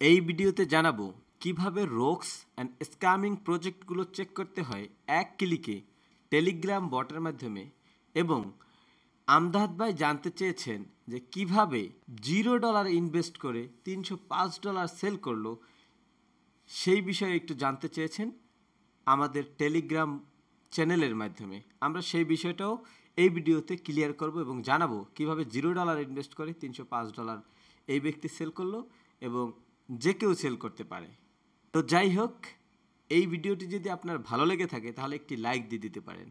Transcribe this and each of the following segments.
এই ভিডিওতে জানাবো কিভাবে রোকস অ্যান্ড স্ক্যামিং প্রজেক্টগুলো চেক করতে হয় এক ক্লিকে টেলিগ্রাম বটের মাধ্যমে। এবং আমদাদ ভাই জানতে চেয়েছেন যে কিভাবে $0 ইনভেস্ট করে $305 সেল করলো, সেই বিষয়ে একটু জানতে চেয়েছেন আমাদের টেলিগ্রাম চ্যানেলের মাধ্যমে। আমরা সেই বিষয়টাও এই ভিডিওতে ক্লিয়ার করব এবং জানাবো কিভাবে $0 ইনভেস্ট করে $305 এই ব্যক্তি সেল করলো এবং যে কেউ সেল করতে পারে। তো যাই হোক, এই ভিডিওটি যদি আপনার ভালো লেগে থাকে তাহলে একটি লাইক দিয়ে দিতে পারেন।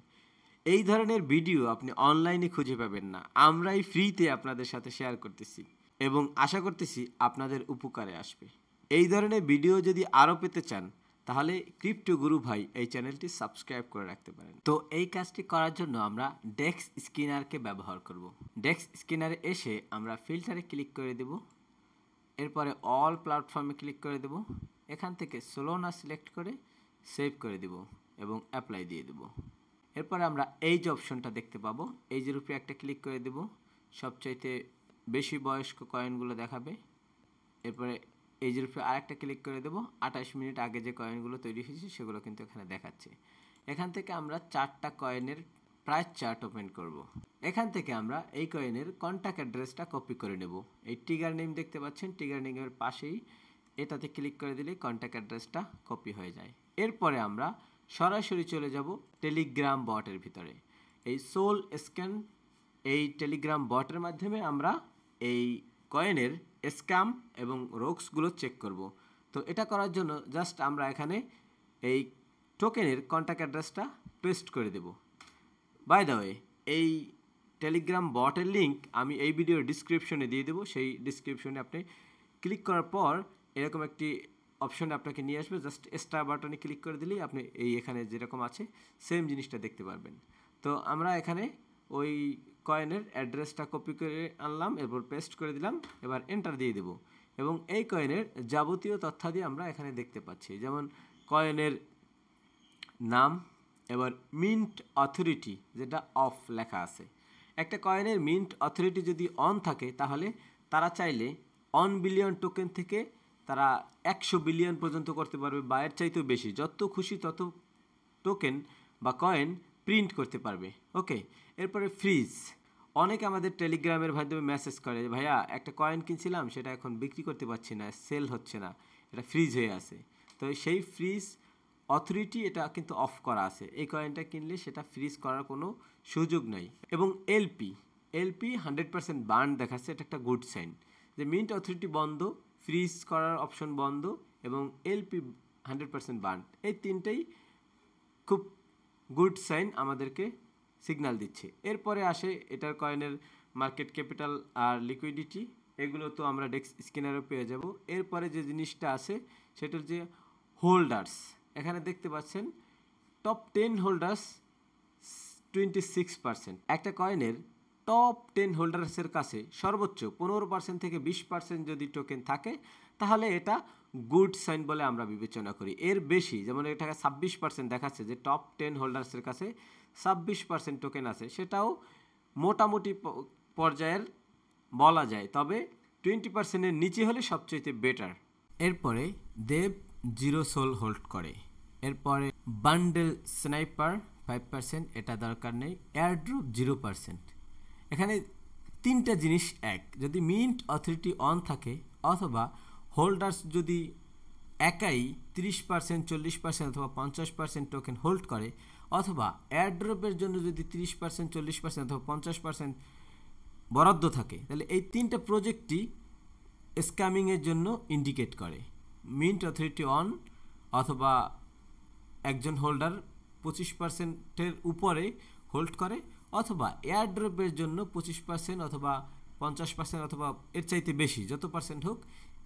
এই ধরনের ভিডিও আপনি অনলাইনে খুঁজে পাবেন না, আমরাই ফ্রিতে আপনাদের সাথে শেয়ার করতেছি এবং আশা করতেছি আপনাদের উপকারে আসবে। এই ধরনের ভিডিও যদি আরও পেতে চান তাহলে ক্রিপ্টো গুরু ভাই এই চ্যানেলটি সাবস্ক্রাইব করে রাখতে পারেন। তো এই কাজটি করার জন্য আমরা ডেক্স স্ক্যানারকে ব্যবহার করব। ডেক্স স্ক্যানারে এসে আমরা ফিল্টারে ক্লিক করে দেব, এরপরে অল প্ল্যাটফর্মে ক্লিক করে দেব, এখান থেকে সোলোনা সিলেক্ট করে সেভ করে দেব এবং অ্যাপ্লাই দিয়ে দেব। এরপরে আমরা এই যে অপশনটা দেখতে পাবো, এই যে রূপে একটা ক্লিক করে দেব, সবচাইতে বেশি বয়স্ক কয়েনগুলো দেখাবে। এরপরে এই যে রূপে আরেকটা ক্লিক করে দেব, 28 মিনিট আগে যে কয়েনগুলো তৈরি হয়েছে সেগুলো কিন্তু এখানে দেখাচ্ছে। এখান থেকে আমরা 4টা কয়েনের প্রাইস চার্ট ওপেন করব। এখান থেকে আমরা এই কয়েনের কন্ট্যাক্ট অ্যাড্রেসটা কপি করে নেব। এই টিগার নেম দেখতে পাচ্ছেন, টিগার নেমের পাশেই এটাতে ক্লিক করে দিলে কন্ট্যাক্ট অ্যাড্রেসটা কপি হয়ে যায়। এরপরে আমরা সরাসরি চলে যাব টেলিগ্রাম বটের ভিতরে। এই সোল স্ক্যান এই টেলিগ্রাম বটের মাধ্যমে আমরা এই কয়েনের স্ক্যাম এবং রোকসগুলো চেক করব। তো এটা করার জন্য জাস্ট আমরা এখানে এই টোকেনের কন্ট্যাক্ট অ্যাড্রেসটা পেস্ট করে দেব। বাই দ্য ওয়ে, এই টেলিগ্রাম বটের লিঙ্ক আমি এই ভিডিওর ডিসক্রিপশনে দিয়ে দেবো। সেই ডিসক্রিপশনে আপনি ক্লিক করার পর এরকম একটি অপশন আপনাকে নিয়ে আসবে, জাস্ট স্টার বাটনে ক্লিক করে দিলেই আপনি এই এখানে যেরকম আছে সেম জিনিসটা দেখতে পারবেন। তো আমরা এখানে ওই কয়েনের অ্যাড্রেসটা কপি করে আনলাম, এরপর পেস্ট করে দিলাম, এবার এন্টার দিয়ে দেব এবং এই কয়েনের যাবতীয় তথ্যাদি আমরা এখানে দেখতে পাচ্ছি, যেমন কয়েনের নাম, এবার মিন্ট অথরিটি যেটা অফ লেখা আছে। একটা কয়েনের মিন্ট অথরিটি যদি অন থাকে তাহলে তারা চাইলে 1 বিলিয়ন টোকেন থেকে তারা 100 বিলিয়ন পর্যন্ত করতে পারবে, বা এর চাইতেও বেশি, যত খুশি তত টোকেন বা কয়েন প্রিন্ট করতে পারবে। ওকে, এরপরে ফ্রিজ। অনেকে আমাদের টেলিগ্রামের মাধ্যমে মেসেজ করে, ভাইয়া একটা কয়েন কিনছিলাম সেটা এখন বিক্রি করতে পারছি না, সেল হচ্ছে না, এটা ফ্রিজ হয়ে আছে। তো সেই ফ্রিজ অথরিটি এটা কিন্তু অফ করা আছে, এই কয়েনটা কিনলে সেটা ফ্রিজ করার কোনো সুযোগ নাই। এবং এলপি 100% বার্ন দেখাচ্ছে, এটা একটা গুড সাইন যে মিন্ট অথরিটি বন্ধ, ফ্রিজ করার অপশন বন্ধ এবং এলপি 100% বার্ন, এই তিনটেই খুব গুড সাইন আমাদেরকে সিগন্যাল দিচ্ছে। এরপরে আসে এটার কয়েনের মার্কেট ক্যাপিটাল আর লিকুইডিটি, এগুলো তো আমরা ডেক্স স্ক্যানারও পেয়ে যাব। এরপরে যে জিনিসটা আছে সেটা হচ্ছে হোল্ডার্স। এখানে দেখতে পাচ্ছেন টপ 10 হোল্ডার্স 26%। একটা কয়েনের টপ 10 হোল্ডার্সের কাছে সর্বোচ্চ 15% থেকে 20% যদি টোকেন থাকে তাহলে এটা গুড সাইন বলে আমরা বিবেচনা করি। এর বেশি, যেমন এটাকে 26% দেখাচ্ছে যে টপ 10 হোল্ডার্সের কাছে 26% টোকেন আছে, সেটাও মোটামুটি পর্যায়ের বলা যায়, তবে 20%-এর নিচে হলে সবচেয়ে বেটার। এরপরে দেব 0 সোল হোল্ড করে। এরপরে বান্ডেল স্নাইপার 5%, এটা দরকার নেই। এয়ারড্রপ 0%। এখানে তিনটা জিনিস এক, যদি মিন্ট অথরিটি অন থাকে অথবা হোল্ডার্স যদি একাই 30%, 40% অথবা 50% টোকেন হোল্ড করে, অথবা এয়ারড্রপের জন্য যদি 30%, 40% অথবা 50% বরাদ্দ থাকে, তাহলে এই তিনটা প্রজেক্টই স্ক্যামিংয়ের জন্য ইন্ডিকেট করে। মিন্ট অথরিটি অন, অথবা একজন হোল্ডার 25%-এর উপরে হোল্ড করে, অথবা এয়ারড্রপের জন্য 25% অথবা 50% অথবা এর চাইতে বেশি, যত পার্সেন্ট হোক,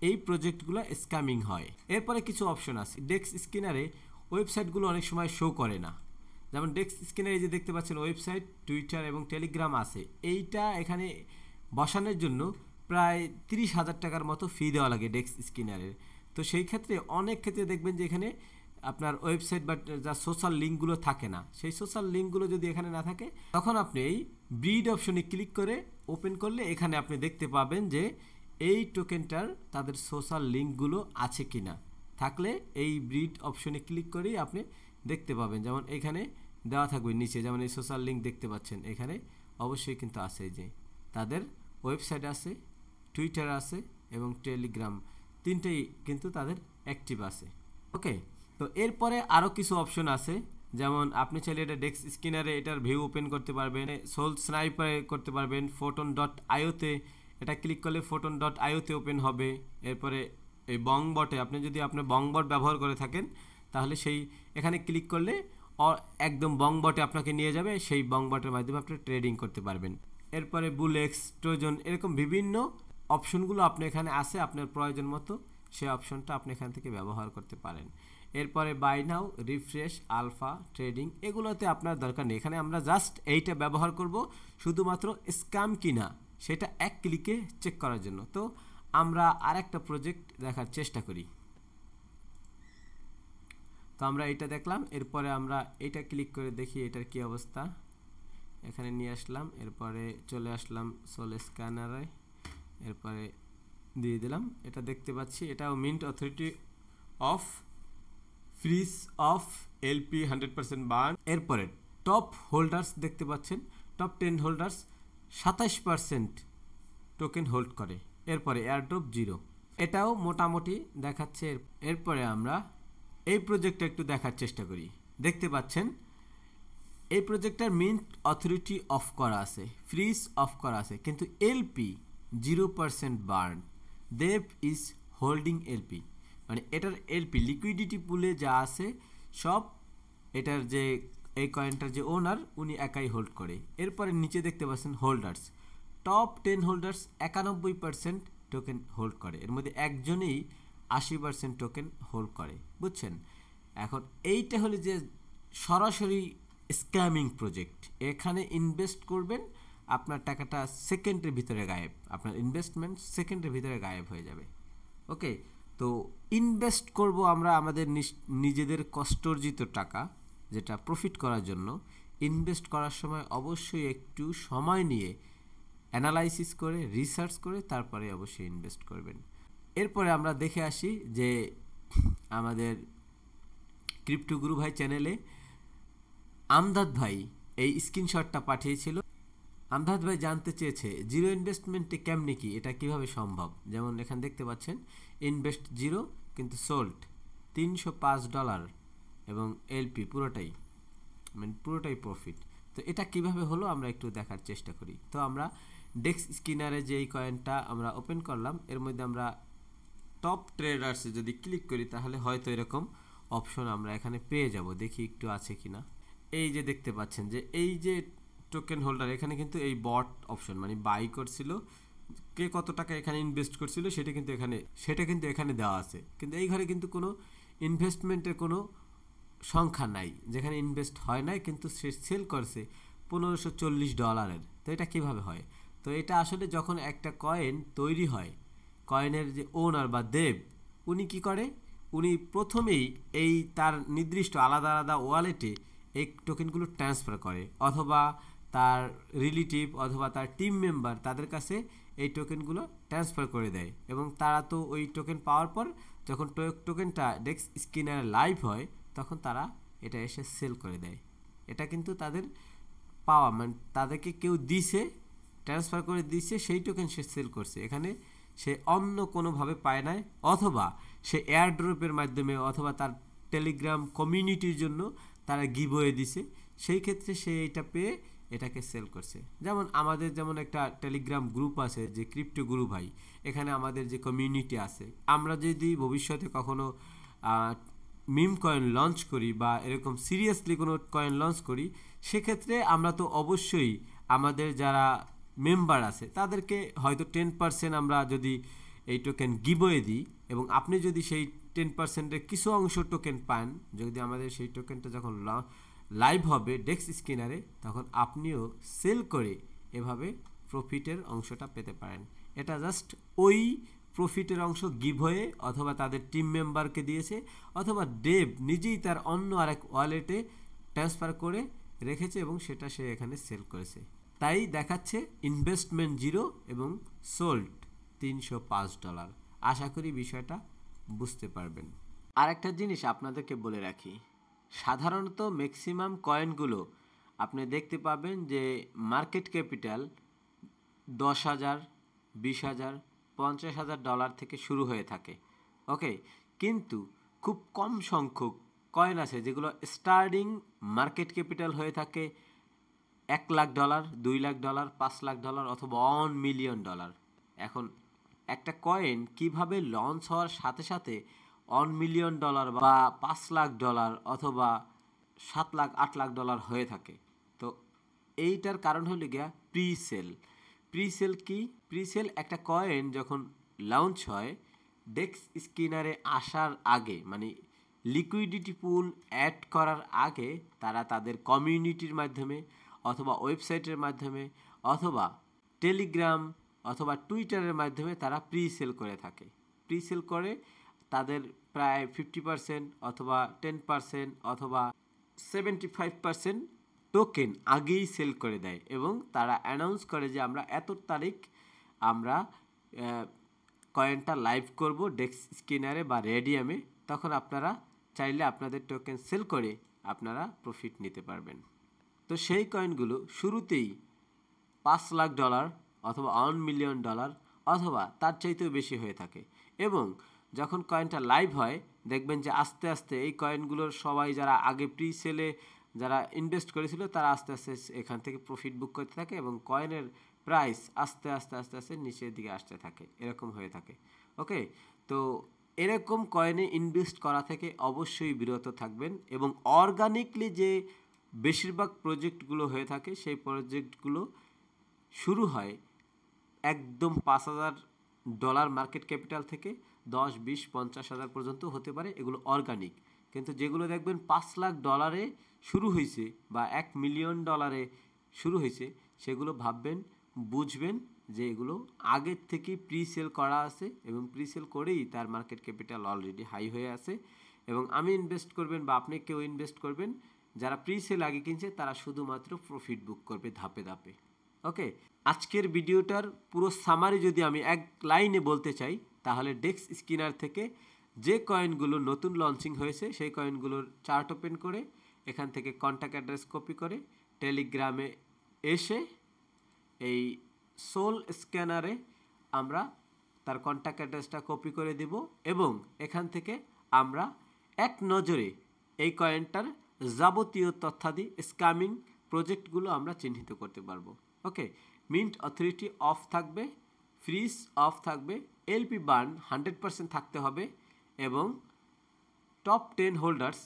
এই প্রজেক্টগুলো স্ক্যামিং হয়। এরপরে কিছু অপশন আছে। ডেক্স স্ক্যানারে ওয়েবসাইটগুলো অনেক সময় শো করে না, যেমন ডেক্স স্ক্যানারে যে দেখতে পাচ্ছেন ওয়েবসাইট, টুইটার এবং টেলিগ্রাম আছে, এইটা এখানে বসানোর জন্য প্রায় 30,000 টাকার মতো ফি দেওয়া লাগে ডেক্স স্ক্যানারের। তো সেই ক্ষেত্রে অনেক ক্ষেত্রে দেখবেন যে এখানে আপনার ওয়েবসাইট বা যা সোশ্যাল লিঙ্কগুলো থাকে না, সেই সোশ্যাল লিঙ্কগুলো যদি এখানে না থাকে তখন আপনি এই ব্রিড অপশনে ক্লিক করে ওপেন করলে এখানে আপনি দেখতে পাবেন যে এই টোকেনটার তাদের সোশ্যাল লিঙ্কগুলো আছে কিনা, থাকলে এই ব্রিড অপশনে ক্লিক করেই আপনি দেখতে পাবেন। যেমন এখানে দেওয়া থাকবে নিচে, যেমন এই সোশ্যাল লিঙ্ক দেখতে পাচ্ছেন এখানে অবশ্যই কিন্তু আছে, যে তাদের ওয়েবসাইট আছে, টুইটার আছে এবং টেলিগ্রাম, তিনটেই কিন্তু তাদের অ্যাক্টিভ আছে। ওকে, তো এরপরে আরও কিছু অপশন আছে, যেমন আপনি চাইলে এটা ডেস্ক স্ক্যানারে এটার ভিউ ওপেন করতে পারবেন, সোল স্নাইপারে করতে পারবেন, photon.io-তে এটা ক্লিক করলে photon.io-তে ওপেন হবে। এরপরে এই বংবটে আপনি যদি আপনার বংবট ব্যবহার করে থাকেন তাহলে সেই এখানে ক্লিক করলে একদম বংবটে আপনাকে নিয়ে যাবে, সেই বংবটের মাধ্যমে আপনি ট্রেডিং করতে পারবেন। এরপরে বুলেক্স, ট্রোজন, এরকম বিভিন্ন অপশনগুলো আপনি এখানে আছে, আপনার প্রয়োজন মতো সেই অপশনটা আপনি এখান থেকে ব্যবহার করতে পারেন। এরপরে buy now, refresh, alpha, trading, এগুলোতে আপনার দরকার নেই। এখানে আমরা জাস্ট এইটা ব্যবহার করব শুধুমাত্র স্ক্যাম কিনা সেটা এক ক্লিকে চেক করার জন্য। তো আমরা আরেকটা প্রজেক্ট দেখার চেষ্টা করি। তো আমরা এটা দেখলাম, এরপরে আমরা এটা ক্লিক করে দেখি এটার কি অবস্থা। এখানে নিয়ে আসলাম, এরপরে চলে আসলাম সোল স্ক্যানারে, এরপরে দিয়ে দিলাম। এটা দেখতে পাচ্ছি এটাও mint authority of fridge of LP 100% burn. এরপরে টপ হোল্ডার্স দেখতে পাচ্ছেন, টপ 10 হোল্ডার্স 27% টোকেন হোল্ড করে। এরপরে এয়ারড্রপ 0, এটাও মোটামুটি দেখাচ্ছে। এরপরে আমরা এই প্রজেক্টটা একটু দেখার চেষ্টা করি। দেখতে পাচ্ছেন এই প্রজেক্টটার মিন্ট অথরিটি অফ করা আছে, ফ্রিজ অফ করা আছে, কিন্তু LP 0% burn. Dev is holding LP, মানে এটার এলপি লিকুইডিটি পুলে যা আছে সব এটার যে এই কয়েনটার যে ওনার উনি একাই হোল্ড করে। এরপরে নিচে দেখতে পাচ্ছেন holders, top 10 holders 91% token hold করে, এর মধ্যে একজনেই 80% টোকেন হোল্ড করে, বুঝছেন। এখন এইটা হলো যে সরাসরি স্ক্যামিং প্রজেক্ট। এখানে ইনভেস্ট করবেন, আপনার টাকাটা সেকেন্ডের ভিতরে গায়েব, আপনার ইনভেস্টমেন্ট সেকেন্ডের ভিতরে গায়েব হয়ে যাবে। ওকে, তো ইনভেস্ট করব আমরা আমাদের নিজেদের কষ্টার্জিত টাকা, যেটা প্রফিট করার জন্য। ইনভেস্ট করার সময় অবশ্যই একটু সময় নিয়ে অ্যানালাইসিস করে রিসার্চ করে তারপরে অবশ্যই ইনভেস্ট করবেন। এরপরে আমরা দেখে আসি যে আমাদের ক্রিপ্টো গুরু ভাই চ্যানেলে আমদাদ ভাই এই স্ক্রিনশটটা পাঠিয়েছিল। আমদাদ ভাই জানতে চেয়েছে জিরো ইনভেস্টমেন্টে কেমনি কি, এটা কিভাবে সম্ভব। যেমন এখানে দেখতে পাচ্ছেন ইনভেস্ট 0 কিন্তু সোল্ড $305 এবং এলপি পুরোটাই, মানে পুরোটাই প্রফিট। তো এটা কিভাবে হলো আমরা একটু দেখার চেষ্টা করি। তো আমরা ডেক্স স্ক্যানারে যে এই কয়েনটা আমরা ওপেন করলাম, এর মধ্যে আমরা টপ ট্রেডার্সে যদি ক্লিক করি তাহলে হয়তো এরকম অপশন আমরা এখানে পেয়ে যাব। দেখি একটু আছে কিনা। এই যে দেখতে পাচ্ছেন যে এই যে টোকেন হোল্ডার, এখানে কিন্তু এই বট অপশন মানে বাই করছিল, কে কত টাকা এখানে ইনভেস্ট করছিল সেটা কিন্তু এখানে দেওয়া আছে, কিন্তু এই ঘরে কিন্তু কোনো ইনভেস্টমেন্টের কোনো সংখ্যা নাই, যেখানে ইনভেস্ট হয় নাই কিন্তু সে সেল করছে $1540। তো এটা কিভাবে হয়? তো এটা আসলে যখন একটা কয়েন তৈরি হয়, কয়েনের যে ওনার বা দেব উনি কি করে, উনি প্রথমেই এই তার নির্দিষ্ট আলাদা আলাদা ওয়ালেটে এই টোকেনগুলো ট্রান্সফার করে, অথবা তার রিলেটিভ অথবা তার টিম মেম্বার তাদের কাছে এই টোকেনগুলো ট্রান্সফার করে দেয়। এবং তারা তো ওই টোকেন পাওয়ার পর যখন টোকেনটা ডেক্স স্ক্যানারে লাইভ হয় তখন তারা এটা এসে সেল করে দেয়। এটা কিন্তু তাদের পাওয়া, মানে তাদেরকে কেউ দিছে, ট্রান্সফার করে দিছে, সেই টোকেন সে সেল করছে, এখানে সে অন্য কোনোভাবে পায় নাই, অথবা সে এয়ারড্রপের মাধ্যমে অথবা তার টেলিগ্রাম কমিউনিটির জন্য তারা গিভওয়ে দিছে, সেই ক্ষেত্রে সে এটা পেয়ে এটাকে সেল করছে। যেমন আমাদের যেমন একটা টেলিগ্রাম গ্রুপ আছে যে ক্রিপ্টো গুরু ভাই, এখানে আমাদের যে কমিউনিটি আছে, আমরা যদি ভবিষ্যতে কখনো মিম কয়েন লঞ্চ করি বা এরকম সিরিয়াসলি কোনো কয়েন লঞ্চ করি, সেক্ষেত্রে আমরা তো অবশ্যই আমাদের যারা মেম্বার আছে তাদেরকে হয়তো 10% আমরা যদি এই টোকেন গিভওয়ে দিই, এবং আপনি যদি সেই 10%-এর কিছু অংশ টোকেন পান, যদি আমাদের সেই টোকেনটা যখন লাইভ হবে ডেক্স স্ক্যানারে, তখন আপনিও সেল করে এভাবে প্রফিটের অংশটা পেতে পারেন। এটা জাস্ট ওই প্রফিটের অংশ গিভওয়ে অথবা তাদের টিম মেম্বারকে দিয়েছে, অথবা ডেভ নিজেই তার অন্য আরেক ওয়ালেটে ট্রান্সফার করে রেখেছে এবং সেটা সে এখানে সেল করেছে। তাই দেখাচ্ছে ইনভেস্টমেন্ট 0 এবং সোল্ড $305। আশা করি বিষয়টা বুঝতে পারবেন। আরেকটা জিনিস আপনাদেরকে বলে রাখি, সাধারণত ম্যাক্সিমাম কয়েনগুলো আপনি দেখতে পাবেন যে মার্কেট ক্যাপিটাল 10,000, 20,000, $50,000 থেকে শুরু হয়ে থাকে। ওকে, কিন্তু খুব কম সংখ্যক কয়েন আছে যেগুলো স্টার্টিং মার্কেট ক্যাপিটাল হয়ে থাকে $1,00,000, $2,00,000, $5,00,000 অথবা $1,000,000। এখন একটা কয়েন কিভাবে লঞ্চ হওয়ার সাথে সাথে $1,000,000 বা $5,00,000 অথবা $7,00,000, $8,00,000 হয়ে থাকে? তো এইটার কারণ হলো গিয়া প্রিসেল। প্রিসেল কি? প্রিসেল একটা কয়েন যখন লঞ্চ হয় ডেক্স স্কিনারে আসার আগে, মানে লিকুইডিটি পুল অ্যাড করার আগে তারা তাদের কমিউনিটির মাধ্যমে অথবা ওয়েবসাইটের মাধ্যমে অথবা টেলিগ্রাম অথবা টুইটারের মাধ্যমে তারা প্রিসেল করে থাকে। প্রিসেল করে তাদের প্রায় 50% অথবা 10% অথবা 75% টোকেন আগেই সেল করে দেয় এবং তারা অ্যানাউন্স করে যে আমরা এত তারিখ আমরা কয়েনটা লাইভ করব ডেক্স স্কিনারে বা রেডিয়ামে, তখন আপনারা চাইলে আপনাদের টোকেন সেল করে আপনারা প্রফিট নিতে পারবেন। তো সেই কয়েনগুলো শুরুতেই $5,00,000 অথবা $1,000,000 অথবা তার চাইতেও বেশি হয়ে থাকে এবং যখন কয়েনটা লাইভ হয় দেখবেন যে আস্তে আস্তে এই কয়েনগুলোর সবাই যারা আগে প্রি সেলে যারা ইনভেস্ট করেছিল তারা আস্তে আস্তে এখান থেকে প্রফিট বুক করতে থাকে এবং কয়েনের প্রাইস আস্তে আস্তে আস্তে আস্তে নিচের দিকে আসতে থাকে, এরকম হয়ে থাকে। ওকে, তো এরকম কয়েনে ইনভেস্ট করা থেকে অবশ্যই বিরত থাকবেন এবং অর্গানিকলি যে বেশিরভাগ প্রজেক্টগুলো হয়ে থাকে সেই প্রজেক্টগুলো শুরু হয় একদম $5,000 মার্কেট ক্যাপিটাল থেকে 10, 20, 50,000 পর্যন্ত হতে পারে, এগুলো অর্গানিক। কিন্তু যেগুলো দেখবেন $5,00,000 শুরু হয়েছে বা $1,000,000 শুরু হয়েছে সেগুলো ভাববেন, বুঝবেন যে এগুলো আগের থেকে প্রি সেল করা আছে এবং প্রি সেল করেই তার মার্কেট ক্যাপিটাল অলরেডি হাই হয়ে আছে এবং আমি ইনভেস্ট করবেন বা আপনি কেউ ইনভেস্ট করবেন যারা প্রি সেল আগে কিনছে তারা শুধুমাত্র প্রফিট বুক করবে ধাপে ধাপে। ওকে, আজকের ভিডিওটার পুরো সামারি যদি আমি এক লাইনে বলতে চাই তাহলে ডেক্স স্কিনার থেকে যে কয়েনগুলো নতুন লঞ্চিং হয়েছে সেই কয়েনগুলোর চার্ট ওপেন করে এখান থেকে কন্ট্যাক্ট অ্যাড্রেস কপি করে টেলিগ্রামে এসে এই সোল স্ক্যানারে আমরা তার কন্ট্যাক্ট অ্যাড্রেসটা কপি করে দিব এবং এখান থেকে আমরা এক নজরে এই কয়েনটার যাবতীয় তথ্যাদি স্ক্যামিং প্রজেক্টগুলো আমরা চিহ্নিত করতে পারবো। ওকে, মিন্ট অথরিটি অফ থাকবে, ফ্রিজ অফ থাকবে, এলপি বার্ন 100% থাকতে হবে এবং টপ 10 হোল্ডার্স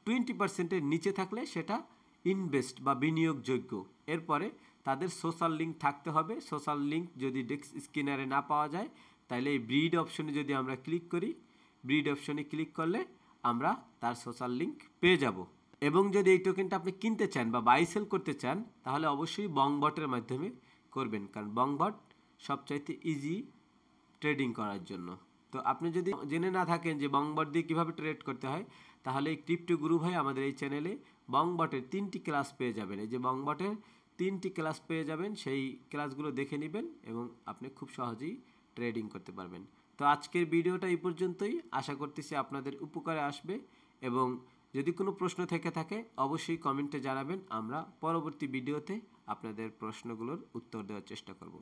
20%-এর নিচে থাকলে সেটা ইনভেস্ট বা বিনিয়োগযোগ্য। এরপরে তাদের সোশ্যাল লিঙ্ক থাকতে হবে। সোশ্যাল লিঙ্ক যদি ডেক্স স্ক্যানারে না পাওয়া যায় তাহলে এই ব্রিড অপশনে যদি আমরা ক্লিক করি, ব্রিড অপশনে ক্লিক করলে আমরা তার সোশ্যাল লিঙ্ক পেয়ে যাব এবং যদি এই টোকেনটা আপনি কিনতে চান বা বাই সেল করতে চান তাহলে অবশ্যই বংবটের মাধ্যমে করবেন, কারণ বংবট সবচাইতে ইজি ট্রেডিং করার জন্য। তো আপনি যদি জেনে না থাকেন যে বংবট দিয়ে কীভাবে ট্রেড করতে হয় তাহলে এই ক্রিপ্টো গুরু ভাই আমাদের এই চ্যানেলে বংবটের 3টি ক্লাস পেয়ে যাবেন। এই যে বংবটের 3টি ক্লাস পেয়ে যাবেন, সেই ক্লাসগুলো দেখে নেবেন এবং আপনি খুব সহজেই ট্রেডিং করতে পারবেন। তো আজকের ভিডিওটা এই পর্যন্তই, আশা করতেছি আপনাদের উপকারে আসবে এবং যদি কোনো প্রশ্ন থেকে থাকে অবশ্যই কমেন্টে জানাবেন, আমরা পরবর্তী ভিডিওতে আপনাদের প্রশ্নগুলোর উত্তর দেওয়ার চেষ্টা করব।